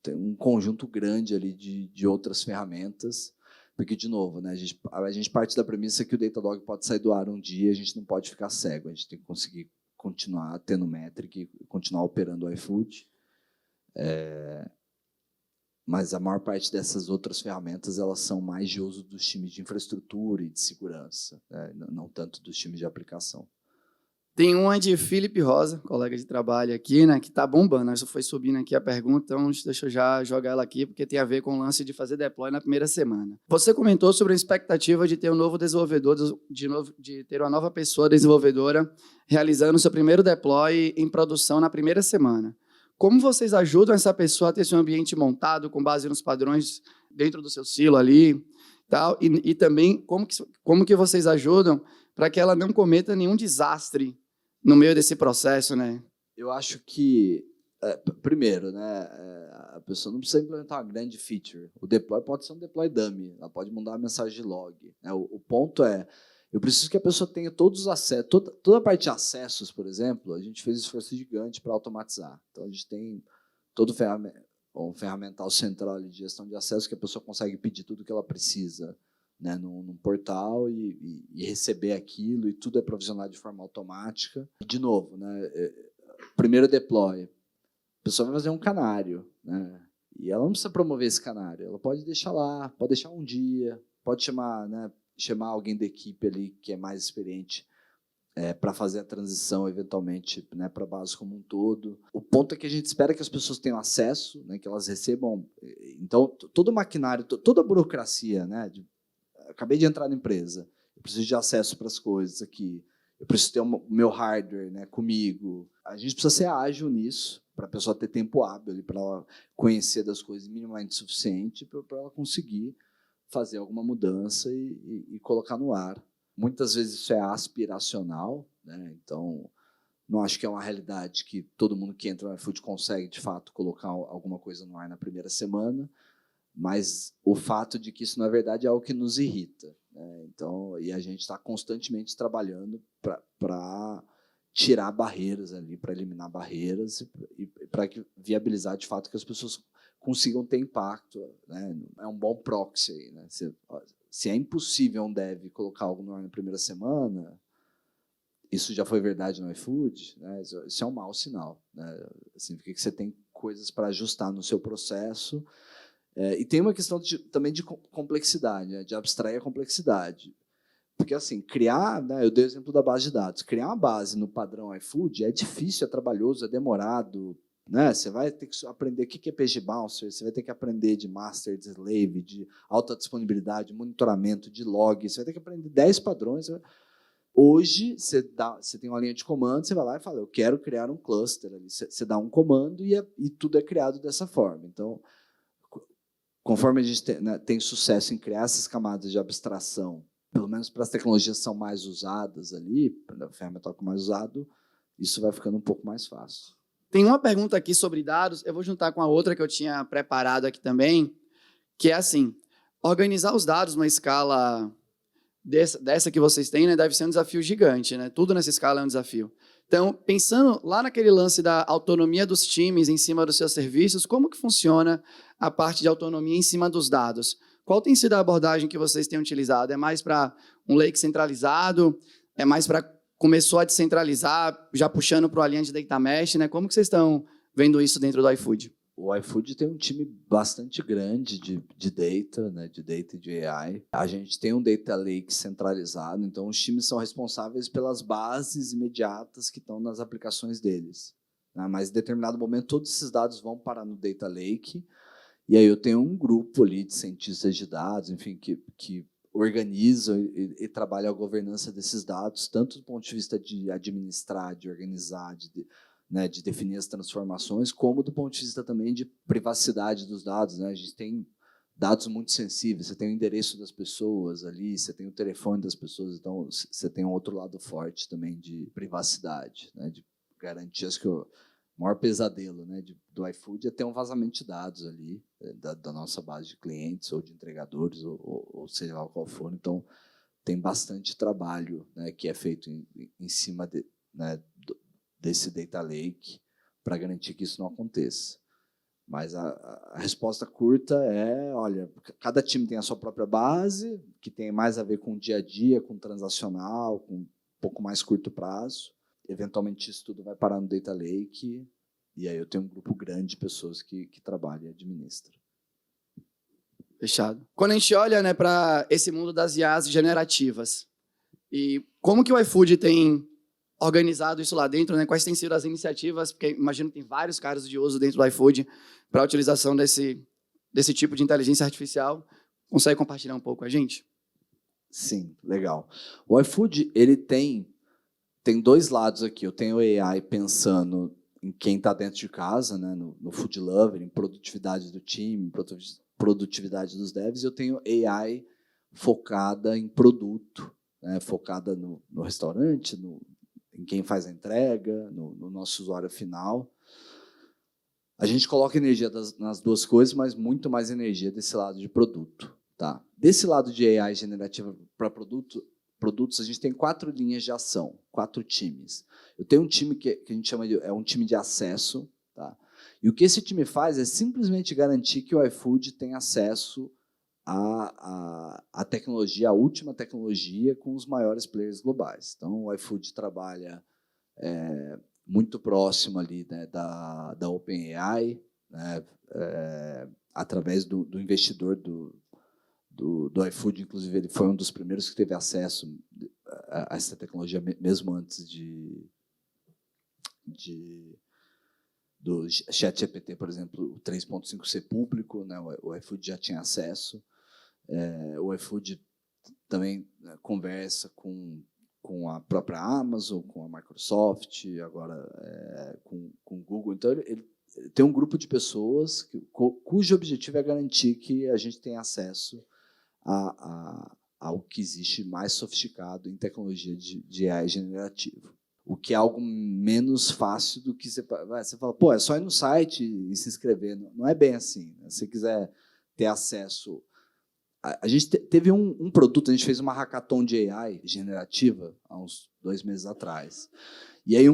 um conjunto grande ali de outras ferramentas, porque, de novo, né, a gente parte da premissa que o Datadog pode sair do ar um dia, a gente não pode ficar cego, a gente tem que conseguir continuar tendo métrica e continuar operando o iFood. Mas a maior parte dessas outras ferramentas elas são mais de uso dos times de infraestrutura e de segurança, né? Não tanto dos times de aplicação. Tem uma de Felipe Rosa, colega de trabalho aqui, né, que está bombando. Só foi subindo aqui a pergunta, então deixa eu já jogar ela aqui, porque tem a ver com o lance de fazer deploy na primeira semana. Você comentou sobre a expectativa de ter um novo desenvolvedor, de ter uma nova pessoa desenvolvedora realizando seu primeiro deploy em produção na primeira semana. Como vocês ajudam essa pessoa a ter seu ambiente montado com base nos padrões dentro do seu silo ali, tal, e também como que vocês ajudam para que ela não cometa nenhum desastre no meio desse processo, né? Eu acho que, primeiro, né, a pessoa não precisa implementar uma grande feature. O deploy pode ser um deploy dummy, ela pode mandar uma mensagem de log, né? O ponto é, eu preciso que a pessoa tenha todos os acessos, toda a parte de acessos, por exemplo, a gente fez um esforço gigante para automatizar. Então, a gente tem todo um ferramental central ali de gestão de acesso que a pessoa consegue pedir tudo que ela precisa, né, num portal e receber aquilo, e tudo é provisionado de forma automática. De novo, né, primeiro deploy, a pessoa vai fazer um canário, né, e ela não precisa promover esse canário, ela pode deixar lá, pode deixar um dia, pode chamar alguém da equipe ali que é mais experiente para fazer a transição, eventualmente, né, para a base como um todo. O ponto é que a gente espera que as pessoas tenham acesso, né, que elas recebam. Então, todo o maquinário, toda a burocracia, né, acabei de entrar na empresa, eu preciso de acesso para as coisas aqui, eu preciso ter o meu hardware, né, comigo. A gente precisa ser ágil nisso, para a pessoa ter tempo hábil, para ela conhecer das coisas minimamente suficiente para ela conseguir fazer alguma mudança e colocar no ar. Muitas vezes isso é aspiracional, né? Então, não acho que é uma realidade que todo mundo que entra no iFood consegue, de fato, colocar alguma coisa no ar na primeira semana, mas o fato de que isso, na verdade, é algo que nos irrita, né? Então, e a gente está constantemente trabalhando para tirar barreiras ali, para eliminar barreiras e para viabilizar, de fato, que as pessoas consigam ter impacto, né? É um bom proxy aí, né? Se é impossível um dev colocar algo no ar na primeira semana, isso já foi verdade no iFood, né? Isso é um mau sinal, né? Significa que você tem coisas para ajustar no seu processo. E tem uma questão também de complexidade, né? De abstrair a complexidade. Porque, assim, criar, né, eu dei o exemplo da base de dados, criar uma base no padrão iFood é difícil, é trabalhoso, é demorado, né? Você vai ter que aprender o que é page bouncer, você vai ter que aprender de master, de slave, de alta disponibilidade, monitoramento, de log, você vai ter que aprender 10 padrões. Hoje, você tem uma linha de comando, você vai lá e fala, eu quero criar um cluster. Você dá um comando e tudo é criado dessa forma. Então, conforme a gente tem sucesso em criar essas camadas de abstração, pelo menos para as tecnologias que são mais usadas ali, para a ferramenta que é mais usado, isso vai ficando um pouco mais fácil. Tem uma pergunta aqui sobre dados, eu vou juntar com a outra que eu tinha preparado aqui também, que é assim, organizar os dados numa escala dessa que vocês têm, né, deve ser um desafio gigante, né? Tudo nessa escala é um desafio. Então, pensando lá naquele lance da autonomia dos times em cima dos seus serviços, como que funciona a parte de autonomia em cima dos dados? Qual tem sido a abordagem que vocês têm utilizado? É mais para um lake centralizado? É mais para começou a descentralizar, já puxando para o Alliance de Data Mesh, né? Como que vocês estão vendo isso dentro do iFood? O iFood tem um time bastante grande de data, né, de data e de AI. A gente tem um data lake centralizado, então os times são responsáveis pelas bases imediatas que estão nas aplicações deles, né? Mas em determinado momento todos esses dados vão parar no data lake, e aí eu tenho um grupo ali de cientistas de dados, enfim, que organizam e trabalham a governança desses dados, tanto do ponto de vista de administrar, de organizar, né, de definir as transformações, como do ponto de vista também de privacidade dos dados, né? A gente tem dados muito sensíveis, você tem o endereço das pessoas ali, você tem o telefone das pessoas, então você tem um outro lado forte também de privacidade, né, de garantias que o maior pesadelo, né, do iFood é ter um vazamento de dados ali, da nossa base de clientes ou de entregadores, ou seja lá qual for. Então, tem bastante trabalho, né, que é feito em cima né, desse data lake para garantir que isso não aconteça. Mas a resposta curta é, olha, cada time tem a sua própria base, que tem mais a ver com o dia a dia, com o transacional, com um pouco mais curto prazo. Eventualmente, isso tudo vai parar no data lake, e aí eu tenho um grupo grande de pessoas que trabalham e administram. Fechado. Quando a gente olha, né, para esse mundo das IAs generativas, e como que o iFood tem organizado isso lá dentro, né? Quais têm sido as iniciativas? Porque imagino que tem vários casos de uso dentro do iFood para a utilização desse tipo de inteligência artificial. Consegue compartilhar um pouco com a gente? Sim, legal. O iFood, ele tem dois lados aqui. Eu tenho o AI pensando em quem está dentro de casa, né, no food lover, em produtividade do time, produtividade dos devs. Eu tenho AI focada em produto, né, focada no restaurante, em quem faz a entrega, no nosso usuário final. A gente coloca energia nas duas coisas, mas muito mais energia desse lado de produto. Tá? Desse lado de AI generativa para produtos, a gente tem 4 linhas de ação, 4 times. Eu tenho um time que a gente chama de um time de acesso. Tá? E o que esse time faz é simplesmente garantir que o iFood tem acesso à tecnologia, a última tecnologia, com os maiores players globais. Então, o iFood trabalha muito próximo ali, né, da OpenAI, né, através do investidor do iFood. Inclusive, ele foi um dos primeiros que teve acesso a essa tecnologia, mesmo antes do ChatGPT, por exemplo, o 3.5 ser público, né, o iFood já tinha acesso. O iFood também, né, conversa com a própria Amazon, com a Microsoft, agora com o Google. Então, ele tem um grupo de pessoas cujo objetivo é garantir que a gente tenha acesso ao que existe mais sofisticado em tecnologia de AI generativo. O que é algo menos fácil do que você fala, pô, é só ir no site e se inscrever. Não é bem assim. Né? Se você quiser ter acesso... A gente teve um produto, a gente fez uma hackathon de AI generativa há uns 2 meses atrás. E aí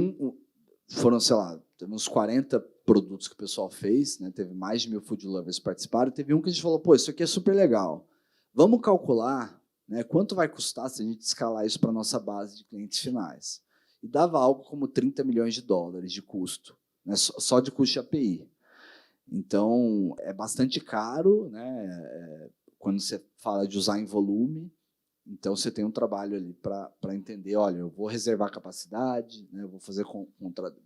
foram, sei lá, teve uns 40 produtos que o pessoal fez, né? Teve mais de 1.000 food lovers que participaram. Teve um que a gente falou, pô, isso aqui é super legal. Vamos calcular, né, quanto vai custar se a gente escalar isso para a nossa base de clientes finais. E dava algo como $30 milhões de custo, né, só de custo de API. Então, é bastante caro, né, quando você fala de usar em volume. Então, você tem um trabalho ali para entender, olha, eu vou reservar capacidade, né, eu vou fazer,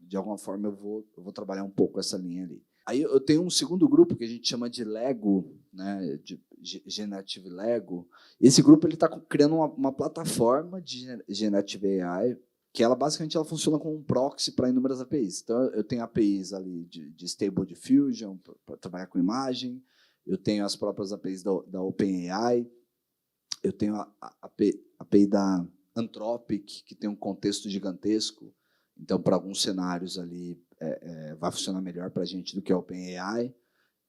de alguma forma, eu vou trabalhar um pouco essa linha ali. Aí eu tenho um segundo grupo que a gente chama de Lego, né, de Generative Lego. Esse grupo está criando uma plataforma de Generative AI, que ela basicamente funciona como um proxy para inúmeras APIs. Então, eu tenho APIs ali de Stable Diffusion, para trabalhar com imagem, eu tenho as próprias APIs da OpenAI, eu tenho a API da Anthropic, que tem um contexto gigantesco, então, para alguns cenários ali, vai funcionar melhor para a gente do que a OpenAI.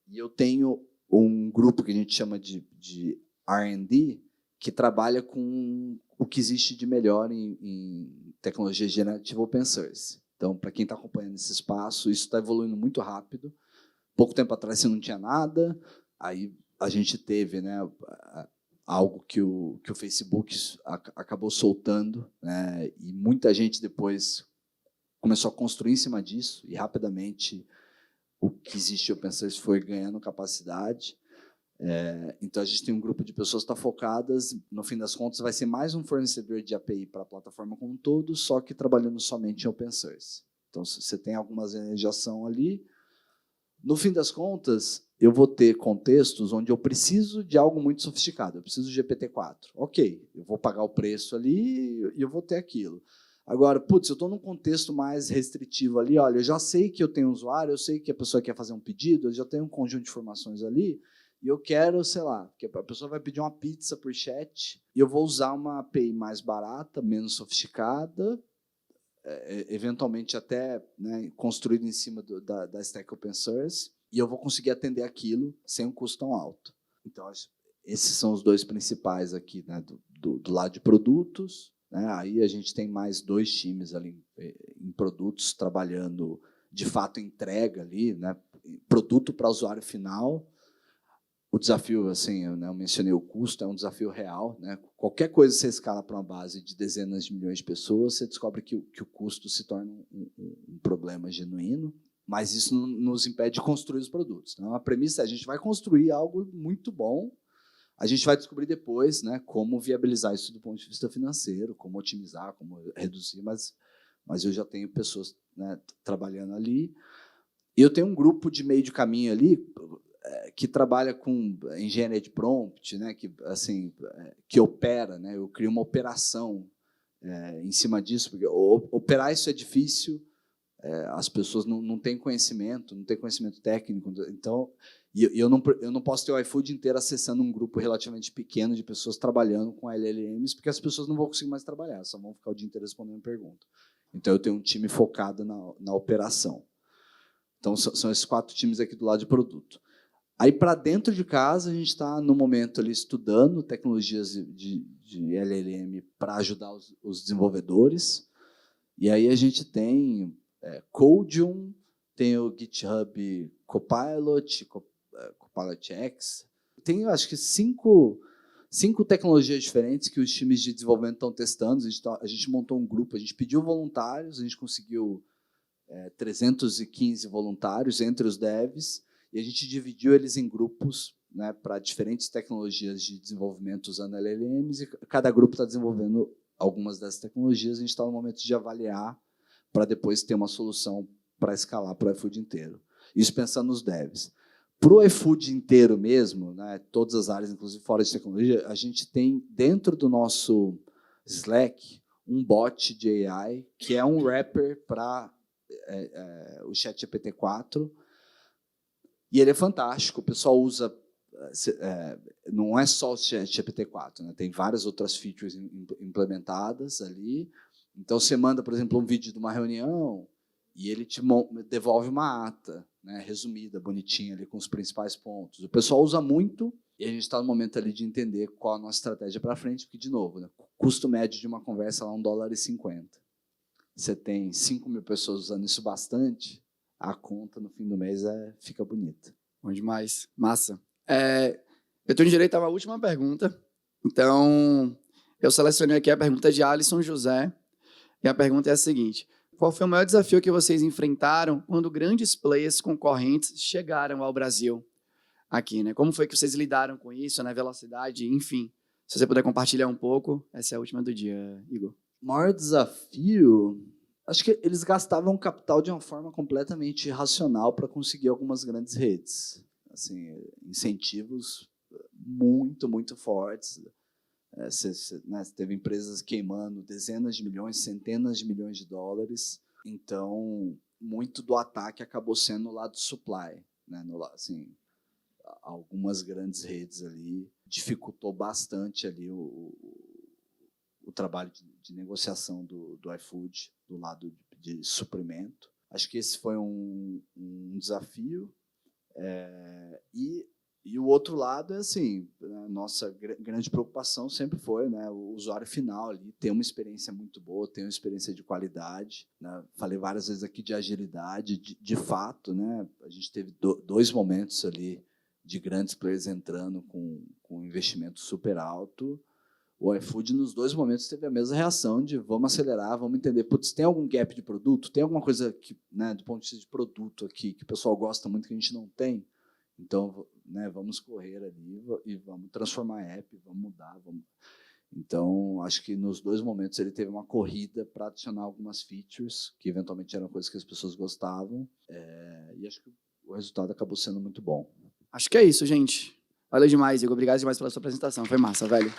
E eu tenho um grupo que a gente chama de R&D, que trabalha com o que existe de melhor em tecnologia generativa open source. Então, para quem está acompanhando esse espaço, isso está evoluindo muito rápido. Pouco tempo atrás você não tinha nada, aí a gente teve, né, algo que o Facebook acabou soltando, né, e muita gente depois começou a construir em cima disso, e rapidamente o que existe open source foi ganhando capacidade. Então, a gente tem um grupo de pessoas que está focadas, no fim das contas, vai ser mais um fornecedor de API para a plataforma como um todo, só que trabalhando somente em open source. Então, você tem algumas linhas de ação ali. No fim das contas, eu vou ter contextos onde eu preciso de algo muito sofisticado. Eu preciso de GPT-4. Ok, eu vou pagar o preço ali e eu vou ter aquilo. Agora, putz, eu estou num contexto mais restritivo ali, olha, eu já sei que eu tenho um usuário, eu sei que a pessoa quer fazer um pedido, eu já tenho um conjunto de informações ali, e eu quero, sei lá, que a pessoa vai pedir uma pizza por chat, e eu vou usar uma API mais barata, menos sofisticada, eventualmente até, né, construído em cima da stack open source, e eu vou conseguir atender aquilo sem um custo tão alto. Então, esses são os dois principais aqui, né, do lado de produtos, né? Aí a gente tem mais 2 times ali em produtos, trabalhando, de fato, entrega ali, né, produto para usuário final. O desafio, assim, eu mencionei o custo, é um desafio real, né? Qualquer coisa que você escala para uma base de dezenas de milhões de pessoas, você descobre que o custo se torna um problema genuíno, mas isso não nos impede de construir os produtos. Então, a premissa é: a gente vai construir algo muito bom, a gente vai descobrir depois, né, como viabilizar isso do ponto de vista financeiro, como otimizar, como reduzir, mas eu já tenho pessoas, né, trabalhando ali. E eu tenho um grupo de meio de caminho ali que trabalha com engenharia de prompt, né, que opera, né, eu crio uma operação em cima disso, porque operar isso é difícil, as pessoas não têm conhecimento, não têm conhecimento técnico, então eu não posso ter o iFood inteiro acessando um grupo relativamente pequeno de pessoas trabalhando com LLMs, porque as pessoas não vão conseguir mais trabalhar, só vão ficar o dia inteiro respondendo perguntas. Então, eu tenho um time focado na operação. Então, são esses 4 times aqui do lado de produto. Aí, para dentro de casa, a gente está, no momento, ali, estudando tecnologias de LLM para ajudar os desenvolvedores. E aí a gente tem Codium, tem o GitHub Copilot, Copilot X. Tem, acho que, 5 tecnologias diferentes que os times de desenvolvimento estão testando. A gente montou um grupo, a gente pediu voluntários, a gente conseguiu 315 voluntários entre os devs, e a gente dividiu eles em grupos, né, para diferentes tecnologias de desenvolvimento usando LLMs, e cada grupo está desenvolvendo algumas dessas tecnologias. A gente está no momento de avaliar para depois ter uma solução para escalar para o iFood inteiro. Isso pensando nos devs. Para o iFood inteiro mesmo, né, todas as áreas, inclusive fora de tecnologia, a gente tem dentro do nosso Slack um bot de AI, que é um wrapper para o ChatGPT-4, e ele é fantástico. O pessoal usa, não é só o ChatGPT-4, né? Tem várias outras features implementadas ali. Então, você manda, por exemplo, um vídeo de uma reunião e ele te devolve uma ata, né, resumida, bonitinha, ali, com os principais pontos. O pessoal usa muito, e a gente está no momento ali de entender qual a nossa estratégia para frente, porque, de novo, né, o custo médio de uma conversa lá é $1,50. Você tem 5.000 pessoas usando isso bastante, a conta no fim do mês fica bonita. Bom demais. Massa. Eu tenho direito a uma última pergunta. Então, eu selecionei aqui a pergunta de Alisson José. E a pergunta é a seguinte: qual foi o maior desafio que vocês enfrentaram quando grandes players concorrentes chegaram ao Brasil? Aqui, né? Como foi que vocês lidaram com isso, na velocidade, enfim. Se você puder compartilhar um pouco, essa é a última do dia, Igor. O maior desafio, acho que eles gastavam capital de uma forma completamente irracional para conseguir algumas grandes redes. Assim, incentivos muito, muito fortes. Né, teve empresas queimando dezenas de milhões, centenas de milhões de dólares. Então, muito do ataque acabou sendo no lado supply, né? Assim, algumas grandes redes ali dificultou bastante ali o trabalho de negociação do iFood, do lado de suprimento. Acho que esse foi um desafio. E o outro lado é assim, a nossa grande preocupação sempre foi, né, o usuário final ali ter uma experiência muito boa, ter uma experiência de qualidade, né? Falei várias vezes aqui de agilidade, de fato, né, a gente teve 2 momentos ali de grandes players entrando com um investimento super alto. O iFood, nos 2 momentos, teve a mesma reação de vamos acelerar, vamos entender, putz, tem algum gap de produto? Tem alguma coisa que, né, do ponto de vista de produto aqui que o pessoal gosta muito que a gente não tem? Então, né, vamos correr ali e vamos transformar a app, vamos mudar. Então, acho que nos 2 momentos ele teve uma corrida para adicionar algumas features que eventualmente eram coisas que as pessoas gostavam, e acho que o resultado acabou sendo muito bom. Acho que é isso, gente. Valeu demais, Igor. Obrigado demais pela sua apresentação. Foi massa, velho.